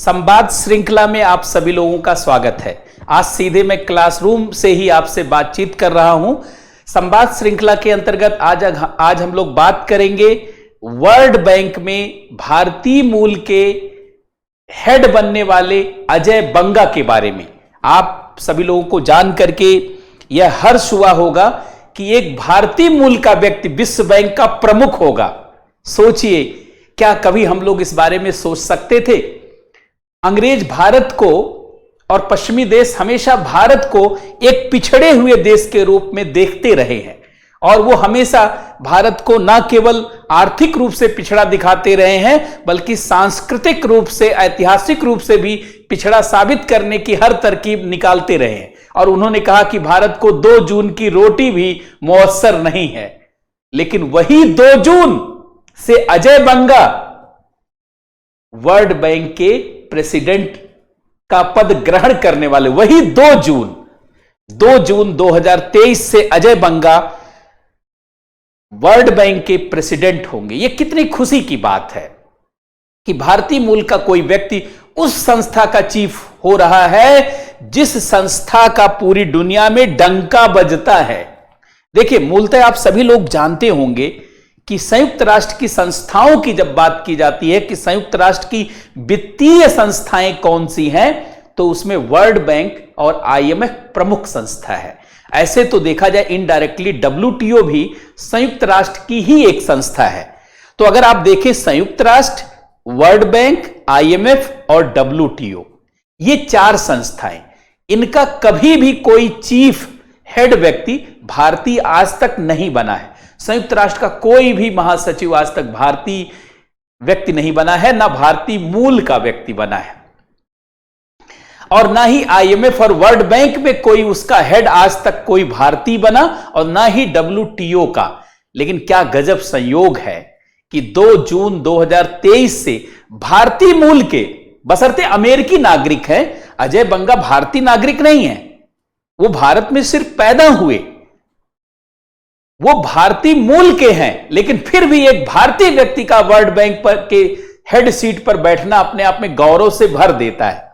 संवाद श्रृंखला में आप सभी लोगों का स्वागत है। आज सीधे मैं क्लासरूम से ही आपसे बातचीत कर रहा हूं। संवाद श्रृंखला के अंतर्गत आज हम लोग बात करेंगे वर्ल्ड बैंक में भारतीय मूल के हेड बनने वाले अजय बंगा के बारे में। आप सभी लोगों को जान करके यह हर्ष हुआ होगा कि एक भारतीय मूल का व्यक्ति विश्व बैंक का प्रमुख होगा। सोचिए, क्या कभी हम लोग इस बारे में सोच सकते थे? अंग्रेज भारत को और पश्चिमी देश हमेशा भारत को एक पिछड़े हुए देश के रूप में देखते रहे हैं और वो हमेशा भारत को न केवल आर्थिक रूप से पिछड़ा दिखाते रहे हैं बल्कि सांस्कृतिक रूप से, ऐतिहासिक रूप से भी पिछड़ा साबित करने की हर तरकीब निकालते रहे हैं। और उन्होंने कहा कि भारत को 2 जून की रोटी भी मुयस्सर नहीं है। लेकिन वही 2 जून से अजय बंगा वर्ल्ड बैंक के प्रेसिडेंट का पद ग्रहण करने वाले, वही 2 जून 2023 से अजय बंगा वर्ल्ड बैंक के प्रेसिडेंट होंगे। यह कितनी खुशी की बात है कि भारतीय मूल का कोई व्यक्ति उस संस्था का चीफ हो रहा है जिस संस्था का पूरी दुनिया में डंका बजता है। देखिए, मूलतः आप सभी लोग जानते होंगे कि संयुक्त राष्ट्र की संस्थाओं की जब बात की जाती है कि संयुक्त राष्ट्र की वित्तीय संस्थाएं कौन सी हैं, तो उसमें वर्ल्ड बैंक और आईएमएफ प्रमुख संस्था है। ऐसे तो देखा जाए इनडायरेक्टली WTO भी संयुक्त राष्ट्र की ही एक संस्था है। तो अगर आप देखें संयुक्त राष्ट्र, वर्ल्ड बैंक, आईएमएफ और WTO, ये 4 संस्थाएं, इनका कभी भी कोई चीफ हेड व्यक्ति भारतीय आज तक नहीं बना है। संयुक्त राष्ट्र का कोई भी महासचिव आज तक भारतीय व्यक्ति नहीं बना है, ना भारतीय मूल का व्यक्ति बना है, और ना ही आईएमएफ और वर्ल्ड बैंक में कोई उसका हेड आज तक कोई भारतीय बना, और ना ही WTO का। लेकिन क्या गजब संयोग है कि 2 जून 2023 से भारतीय मूल के, बशर्ते अमेरिकी नागरिक है, अजय बंगा भारतीय नागरिक नहीं है, वो भारत में सिर्फ पैदा हुए, वो भारतीय मूल के हैं, लेकिन फिर भी एक भारतीय व्यक्ति का वर्ल्ड बैंक पर के हेड सीट पर बैठना अपने आप में गौरव से भर देता है।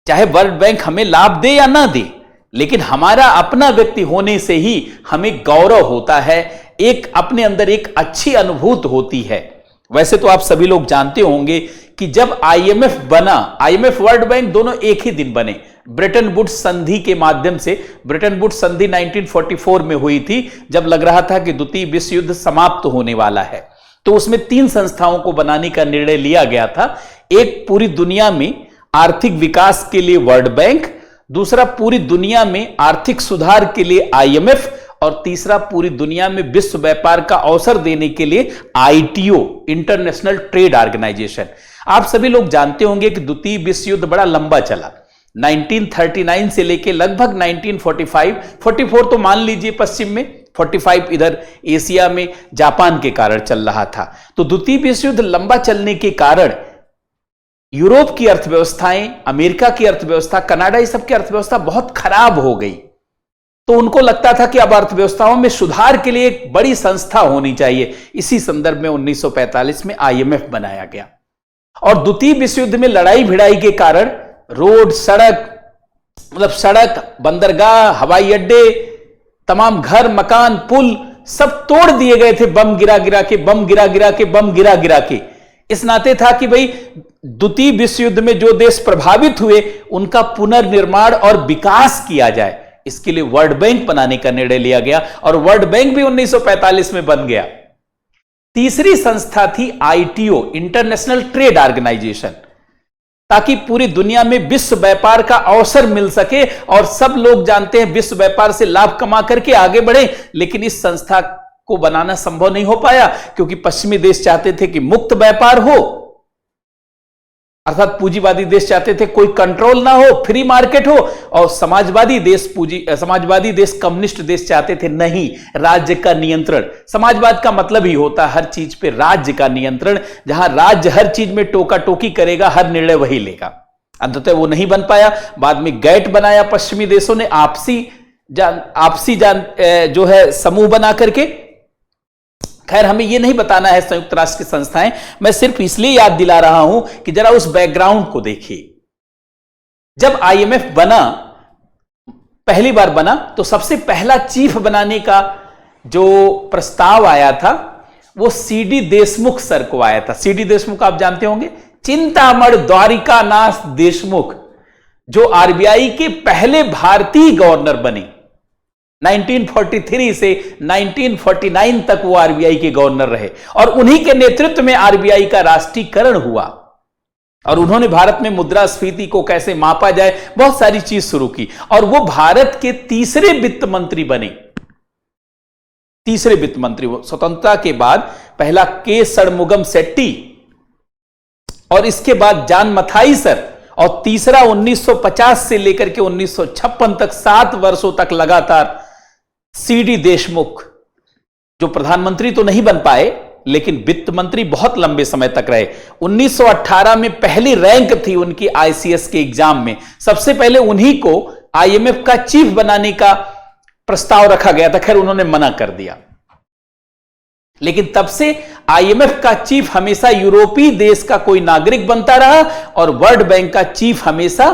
चाहे वर्ल्ड बैंक हमें लाभ दे या ना दे, लेकिन हमारा अपना व्यक्ति होने से ही हमें गौरव होता है, एक अपने अंदर एक अच्छी अनुभूति होती है। वैसे तो आप सभी लोग जानते होंगे कि जब आईएमएफ बना, आईएमएफ वर्ल्ड बैंक दोनों एक ही दिन बने, ब्रेटन वुड्स संधि के माध्यम से। ब्रेटन वुड्स संधि 1944 में हुई थी, जब लग रहा था कि द्वितीय विश्व युद्ध समाप्त होने वाला है। तो उसमें 3 संस्थाओं को बनाने का निर्णय लिया गया था। एक पूरी दुनिया में आर्थिक विकास के लिए वर्ल्ड बैंक, दूसरा पूरी दुनिया में आर्थिक सुधार के लिए आईएमएफ, और तीसरा पूरी दुनिया में विश्व व्यापार का अवसर देने के लिए ITO, इंटरनेशनल ट्रेड ऑर्गेनाइजेशन। आप सभी लोग जानते होंगे कि द्वितीय विश्व युद्ध बड़ा लंबा चला, 1939 से लेके लगभग 1945 तो मान लीजिए पश्चिम में, 45 इधर एशिया में जापान के कारण चल रहा था। तो द्वितीय विश्व युद्ध लंबा चलने के कारण यूरोप की अर्थव्यवस्थाएं, अमेरिका की अर्थव्यवस्था, कनाडा, ये सब की अर्थव्यवस्था बहुत खराब हो गई। तो उनको लगता था कि अब अर्थव्यवस्थाओं में सुधार के लिए एक बड़ी संस्था होनी चाहिए। इसी संदर्भ में 1945 में आईएमएफ बनाया गया। और द्वितीय विश्व युद्ध में लड़ाई भिड़ाई के कारण रोड, सड़क, बंदरगाह, हवाई अड्डे, तमाम घर, मकान, पुल सब तोड़ दिए गए थे, बम गिरा गिरा के। इस नाते था कि भाई द्वितीय विश्व युद्ध में जो देश प्रभावित हुए उनका पुनर्निर्माण और विकास किया जाए, इसके लिए वर्ल्ड बैंक बनाने का निर्णय लिया गया, और वर्ल्ड बैंक भी 1945 में बन गया। तीसरी संस्था थी ITO, इंटरनेशनल ट्रेड ऑर्गेनाइजेशन, ताकि पूरी दुनिया में विश्व व्यापार का अवसर मिल सके। और सब लोग जानते हैं विश्व व्यापार से लाभ कमा करके आगे बढ़े, लेकिन इस संस्था को बनाना संभव नहीं हो पाया क्योंकि पश्चिमी देश चाहते थे कि मुक्त व्यापार हो, अर्थात पूंजीवादी देश चाहते थे कोई कंट्रोल ना हो, फ्री मार्केट हो, और समाजवादी देश, कम्युनिस्ट देश चाहते थे नहीं, राज्य का नियंत्रण। समाजवाद का मतलब ही होता है हर चीज पे राज्य का नियंत्रण, जहां राज्य हर चीज में टोका टोकी करेगा, हर निर्णय वही लेगा। अंततः वो नहीं बन पाया। बाद में गैट बनाया पश्चिमी देशों ने, आपसी जो है समूह बना करके, खैर, हमें यह नहीं बताना है संयुक्त राष्ट्र की संस्थाएं, मैं सिर्फ इसलिए याद दिला रहा हूं कि जरा उस बैकग्राउंड को देखिए। जब आईएमएफ बना, पहली बार बना, तो सबसे पहला चीफ बनाने का जो प्रस्ताव आया था वो सीडी देशमुख सर को आया था। सीडी देशमुख आप जानते होंगे, चिंतामण द्वारिकानाथ देशमुख, जो आरबीआई के पहले भारतीय गवर्नर बने। 1943 से 1949 तक वो आरबीआई के गवर्नर रहे और उन्हीं के नेतृत्व में आरबीआई का राष्ट्रीयकरण हुआ और उन्होंने भारत में मुद्रास्फीति को कैसे मापा जाए, बहुत सारी चीज शुरू की और वो भारत के तीसरे वित्त मंत्री बने। तीसरे वित्त मंत्री वो स्वतंत्रता के बाद, पहला के षणमुगम सेट्टी और इसके बाद जान मथाई सर और तीसरा 1950 से लेकर के 1956 तक 7 वर्षों तक लगातार सीडी देशमुख, जो प्रधानमंत्री तो नहीं बन पाए लेकिन वित्त मंत्री बहुत लंबे समय तक रहे। 1918 में पहली रैंक थी उनकी आईसीएस के एग्जाम में, सबसे पहले उन्हीं को आईएमएफ का चीफ बनाने का प्रस्ताव रखा गया था। खैर, उन्होंने मना कर दिया, लेकिन तब से आईएमएफ का चीफ हमेशा यूरोपीय देश का कोई नागरिक बनता रहा और वर्ल्ड बैंक का चीफ हमेशा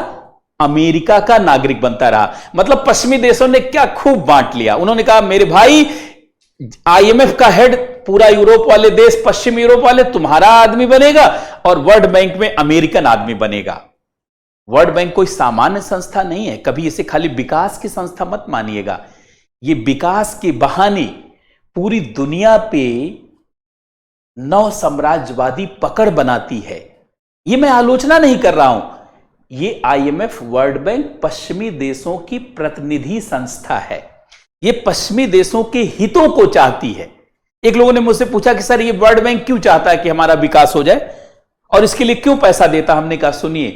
अमेरिका का नागरिक बनता रहा। मतलब पश्चिमी देशों ने क्या खूब बांट लिया। उन्होंने कहा, मेरे भाई, आईएमएफ का हेड पूरा यूरोप वाले देश, पश्चिम यूरोप वाले तुम्हारा आदमी बनेगा और वर्ल्ड बैंक में अमेरिकन आदमी बनेगा। वर्ल्ड बैंक कोई सामान्य संस्था नहीं है, कभी इसे खाली विकास की संस्था मत मानिएगा। यह विकास के बहाने पूरी दुनिया पे नव साम्राज्यवादी पकड़ बनाती है। यह मैं आलोचना नहीं कर रहा हूं, ये आईएमएफ, वर्ल्ड बैंक पश्चिमी देशों की प्रतिनिधि संस्था है। ये पश्चिमी देशों के हितों को चाहती है। एक लोगों ने मुझसे पूछा कि सर, ये वर्ल्ड बैंक क्यों चाहता है कि हमारा विकास हो जाए और इसके लिए क्यों पैसा देता? हमने कहा, सुनिए,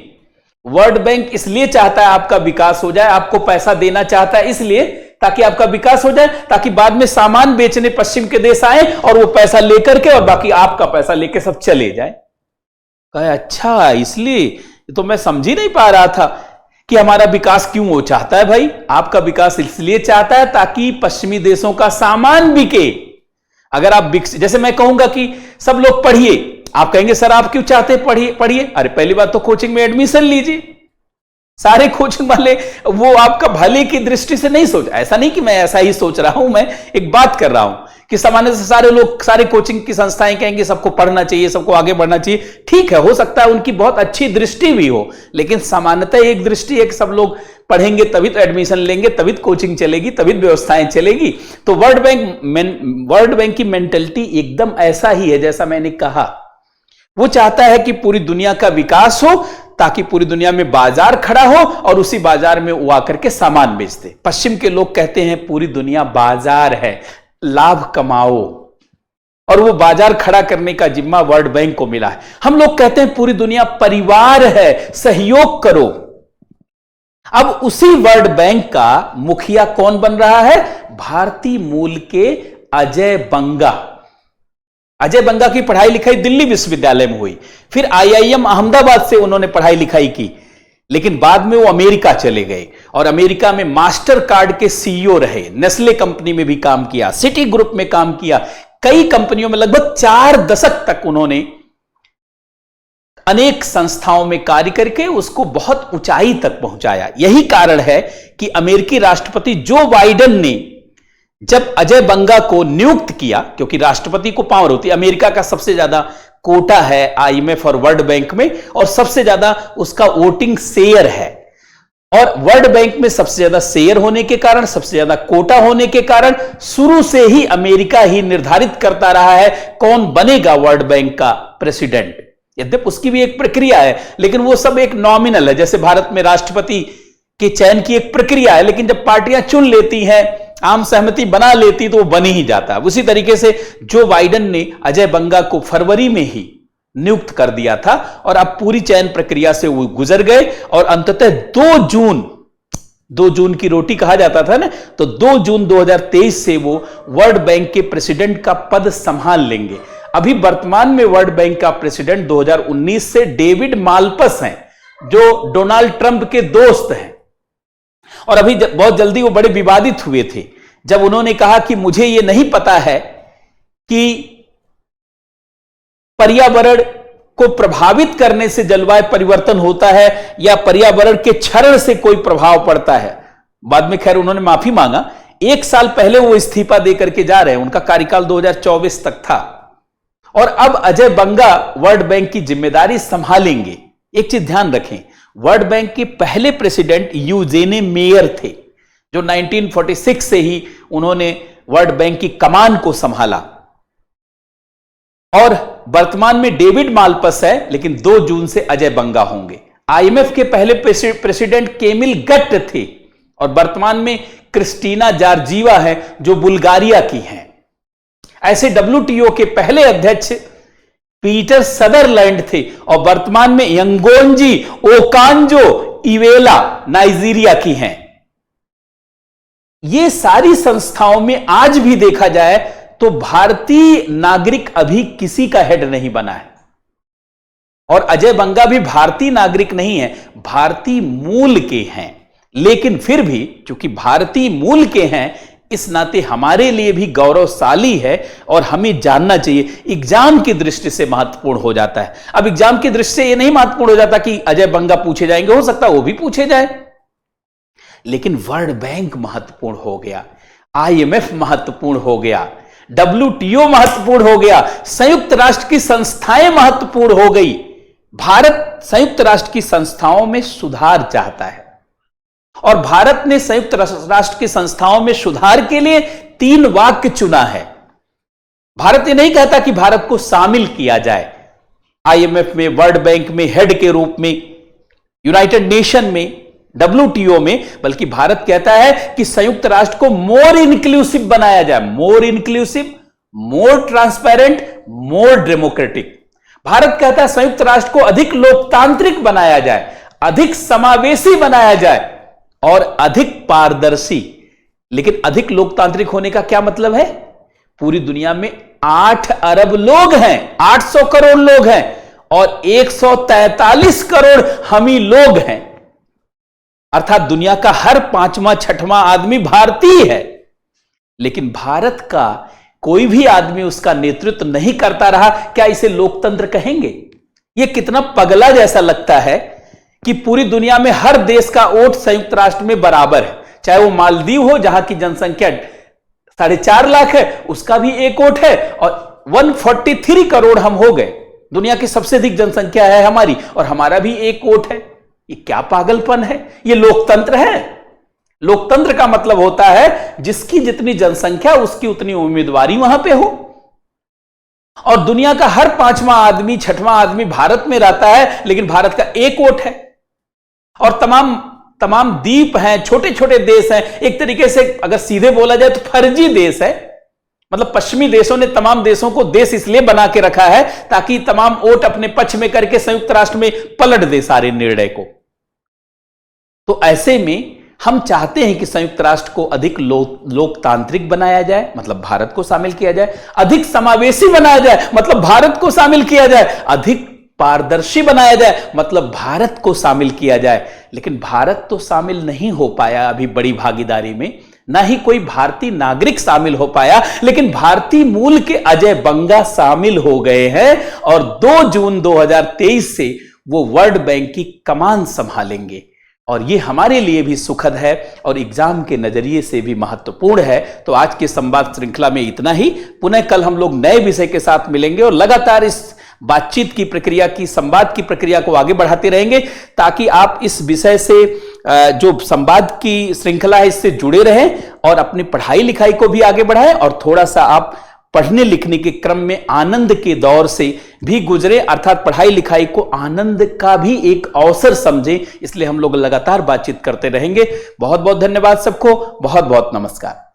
वर्ल्ड बैंक इसलिए चाहता है आपका विकास हो जाए, आपको पैसा देना चाहता है इसलिए ताकि आपका विकास हो जाए, ताकि बाद में सामान बेचने पश्चिम के देश आए और वो पैसा लेकर के और बाकी आपका पैसा लेकर सब चले जाए। कहा, अच्छा, इसलिए? तो मैं समझ ही नहीं पा रहा था कि हमारा विकास क्यों वो चाहता है। भाई, आपका विकास इसलिए चाहता है ताकि पश्चिमी देशों का सामान बिके। अगर आप जैसे मैं कहूंगा कि सब लोग पढ़िए, आप कहेंगे सर आप क्यों चाहते हैं पढ़िए? अरे पहली बात तो कोचिंग में एडमिशन लीजिए। सारे कोचिंग वाले वो आपका भले की दृष्टि से नहीं सोच, ऐसा नहीं कि मैं ऐसा ही सोच रहा हूं, मैं एक बात कर रहा हूं कि सामान्य से सारे लोग, सारे कोचिंग की संस्थाएं कहेंगे सबको पढ़ना चाहिए, सबको आगे बढ़ना चाहिए। ठीक है, हो सकता है उनकी बहुत अच्छी दृष्टि भी हो, लेकिन सामान्यतः एक दृष्टि है कि सब लोग पढ़ेंगे तभी तो एडमिशन लेंगे, तभी तो कोचिंग चलेगी, तभी व्यवस्थाएं चलेगी। तो वर्ल्ड बैंक की मेंटेलिटी एकदम ऐसा ही है जैसा मैंने कहा। वो चाहता है कि पूरी दुनिया का विकास हो ताकि पूरी दुनिया में बाजार खड़ा हो और उसी बाजार में वो आकर के सामान बेच दे। पश्चिम के लोग कहते हैं पूरी दुनिया बाजार है, लाभ कमाओ, और वो बाजार खड़ा करने का जिम्मा वर्ल्ड बैंक को मिला है। हम लोग कहते हैं पूरी दुनिया परिवार है, सहयोग करो। अब उसी वर्ल्ड बैंक का मुखिया कौन बन रहा है? भारतीय मूल के अजय बंगा। अजय बंगा की पढ़ाई लिखाई दिल्ली विश्वविद्यालय में हुई, फिर आईआईएम अहमदाबाद से उन्होंने पढ़ाई लिखाई की, लेकिन बाद में वो अमेरिका चले गए और अमेरिका में मास्टर कार्ड के सीईओ रहे, नेस्ले कंपनी में भी काम किया, सिटी ग्रुप में काम किया, कई कंपनियों में लगभग 4 दशक तक उन्होंने अनेक संस्थाओं में कार्य करके उसको बहुत ऊंचाई तक पहुंचाया। यही कारण है कि अमेरिकी राष्ट्रपति जो बाइडेन ने जब अजय बंगा को नियुक्त किया, क्योंकि राष्ट्रपति को पावर होती है, अमेरिका का सबसे ज्यादा कोटा है आईएमएफ और वर्ल्ड बैंक में और सबसे ज्यादा उसका वोटिंग शेयर है, और वर्ल्ड बैंक में सबसे ज्यादा शेयर होने के कारण, सबसे ज्यादा कोटा होने के कारण शुरू से ही अमेरिका ही निर्धारित करता रहा है कौन बनेगा वर्ल्ड बैंक का प्रेसिडेंट। यद्यप उसकी भी एक प्रक्रिया है, लेकिन वो सब एक नॉमिनल है। जैसे भारत में राष्ट्रपति के चयन की एक प्रक्रिया है, लेकिन जब पार्टियां चुन लेती हैं, आम सहमति बना लेती, तो वो बन ही जाता है। उसी तरीके से जो बाइडेन ने अजय बंगा को फरवरी में ही नियुक्त कर दिया था और अब पूरी चयन प्रक्रिया से वो गुजर गए और अंततः 2 जून की रोटी कहा जाता था ना, तो 2 जून 2023 से वो वर्ल्ड बैंक के प्रेसिडेंट का पद संभाल लेंगे। अभी वर्तमान में वर्ल्ड बैंक का प्रेसिडेंट 2019 से डेविड माल्पस हैं, जो डोनाल्ड ट्रंप के दोस्त हैं, और अभी बहुत जल्दी वो बड़े विवादित हुए थे जब उन्होंने कहा कि मुझे ये नहीं पता है कि पर्यावरण को प्रभावित करने से जलवायु परिवर्तन होता है या पर्यावरण के क्षरण से कोई प्रभाव पड़ता है। बाद में खैर उन्होंने माफी मांगा, 1 साल पहले वो इस्तीफा देकर के जा रहे हैं, उनका कार्यकाल 2024 तक था और अब अजय बंगा वर्ल्ड बैंक की जिम्मेदारी संभालेंगे। एक चीज ध्यान रखें, वर्ल्ड बैंक के पहले प्रेसिडेंट यूजेने मेयर थे, जो 1946 से ही उन्होंने वर्ल्ड बैंक की कमान को संभाला और वर्तमान में डेविड मालपस है, लेकिन 2 जून से अजय बंगा होंगे। आईएमएफ के पहले प्रेसिडेंट केमिल गट्ट थे और वर्तमान में क्रिस्टीना जॉर्जीवा है जो बुल्गारिया की हैं। ऐसे डब्ल्यूटीओ के पहले अध्यक्ष पीटर सदरलैंड थे और वर्तमान में यंगोंजी ओकांजो इवेला नाइजीरिया की हैं। ये सारी संस्थाओं में आज भी देखा जाए तो भारतीय नागरिक अभी किसी का हेड नहीं बना है और अजय बंगा भी भारतीय नागरिक नहीं है, भारतीय मूल के हैं। लेकिन फिर भी चूंकि भारतीय मूल के हैं, इस नाते हमारे लिए भी गौरवशाली है और हमें जानना चाहिए। एग्जाम की दृष्टि से महत्वपूर्ण हो जाता है। अब एग्जाम की दृष्टि से यह नहीं महत्वपूर्ण हो जाता कि अजय बंगा पूछे जाएंगे, हो सकता है वो भी पूछे जाए, लेकिन वर्ल्ड बैंक महत्वपूर्ण हो गया, आईएमएफ महत्वपूर्ण हो गया, डब्ल्यूटीओ महत्वपूर्ण हो गया, संयुक्त राष्ट्र की संस्थाएं महत्वपूर्ण हो गई। भारत संयुक्त राष्ट्र की संस्थाओं में सुधार चाहता है और भारत ने संयुक्त राष्ट्र की संस्थाओं में सुधार के लिए 3 वाक्य चुना है। भारत ये नहीं कहता कि भारत को शामिल किया जाए आईएमएफ में, वर्ल्ड बैंक में हेड के रूप में, यूनाइटेड नेशन में, डब्ल्यूटीओ में, बल्कि भारत कहता है कि संयुक्त राष्ट्र को मोर इंक्लूसिव बनाया जाए, मोर इंक्लूसिव, मोर ट्रांसपेरेंट, मोर डेमोक्रेटिक। भारत कहता है संयुक्त राष्ट्र को अधिक लोकतांत्रिक बनाया जाए, अधिक समावेशी बनाया जाए और अधिक पारदर्शी। लेकिन अधिक लोकतांत्रिक होने का क्या मतलब है? पूरी दुनिया में 8 अरब लोग हैं, 800 करोड़ लोग हैं और 143 करोड़ हम ही लोग हैं, अर्थात दुनिया का हर 5वां 6वां आदमी भारतीय है। लेकिन भारत का कोई भी आदमी उसका नेतृत्व नहीं करता रहा, क्या इसे लोकतंत्र कहेंगे? यह कितना पगला जैसा लगता है कि पूरी दुनिया में हर देश का वोट संयुक्त राष्ट्र में बराबर है, चाहे वो मालदीव हो जहां की जनसंख्या 4.5 लाख है, उसका भी एक वोट है और 143 करोड़ हम हो गए, दुनिया की सबसे अधिक जनसंख्या है हमारी और हमारा भी एक वोट है। ये क्या पागलपन है? ये लोकतंत्र है? लोकतंत्र का मतलब होता है जिसकी जितनी जनसंख्या उसकी उतनी उम्मीदवारी वहां पे हो और दुनिया का हर 5वां आदमी 6वां आदमी भारत में रहता है, लेकिन भारत का एक वोट है और तमाम द्वीप हैं, छोटे छोटे देश हैं। एक तरीके से अगर सीधे बोला जाए तो फर्जी देश है, मतलब पश्चिमी देशों ने तमाम देशों को देश इसलिए बना के रखा है ताकि तमाम वोट अपने पक्ष में करके संयुक्त राष्ट्र में पलट दे सारे निर्णय को। तो ऐसे में हम चाहते हैं कि संयुक्त राष्ट्र को अधिक लोकतांत्रिक बनाया जाए, मतलब भारत को शामिल किया जाए, अधिक समावेशी बनाया जाए, मतलब भारत को शामिल किया जाए, अधिक पारदर्शी बनाया जाए, मतलब भारत को शामिल किया जाए। लेकिन भारत तो शामिल नहीं हो पाया अभी बड़ी भागीदारी में, ना ही कोई भारतीय नागरिक शामिल हो पाया, लेकिन भारतीय मूल के अजय बंगा शामिल हो गए हैं और 2 जून 2023 से वो वर्ल्ड बैंक की कमान संभालेंगे और ये हमारे लिए भी सुखद है और एग्जाम के नजरिए से भी महत्वपूर्ण है। तो आज के संवाद श्रृंखला में इतना ही। पुनः कल हम लोग नए विषय के साथ मिलेंगे और लगातार इस बातचीत की प्रक्रिया की, संवाद की प्रक्रिया को आगे बढ़ाते रहेंगे ताकि आप इस विषय से जो संवाद की श्रृंखला है इससे जुड़े रहें और अपनी पढ़ाई लिखाई को भी आगे बढ़ाएं और थोड़ा सा आप पढ़ने लिखने के क्रम में आनंद के दौर से भी गुजरे, अर्थात पढ़ाई लिखाई को आनंद का भी एक अवसर समझें। इसलिए हम लोग लगातार बातचीत करते रहेंगे। बहुत बहुत धन्यवाद सबको, बहुत बहुत नमस्कार।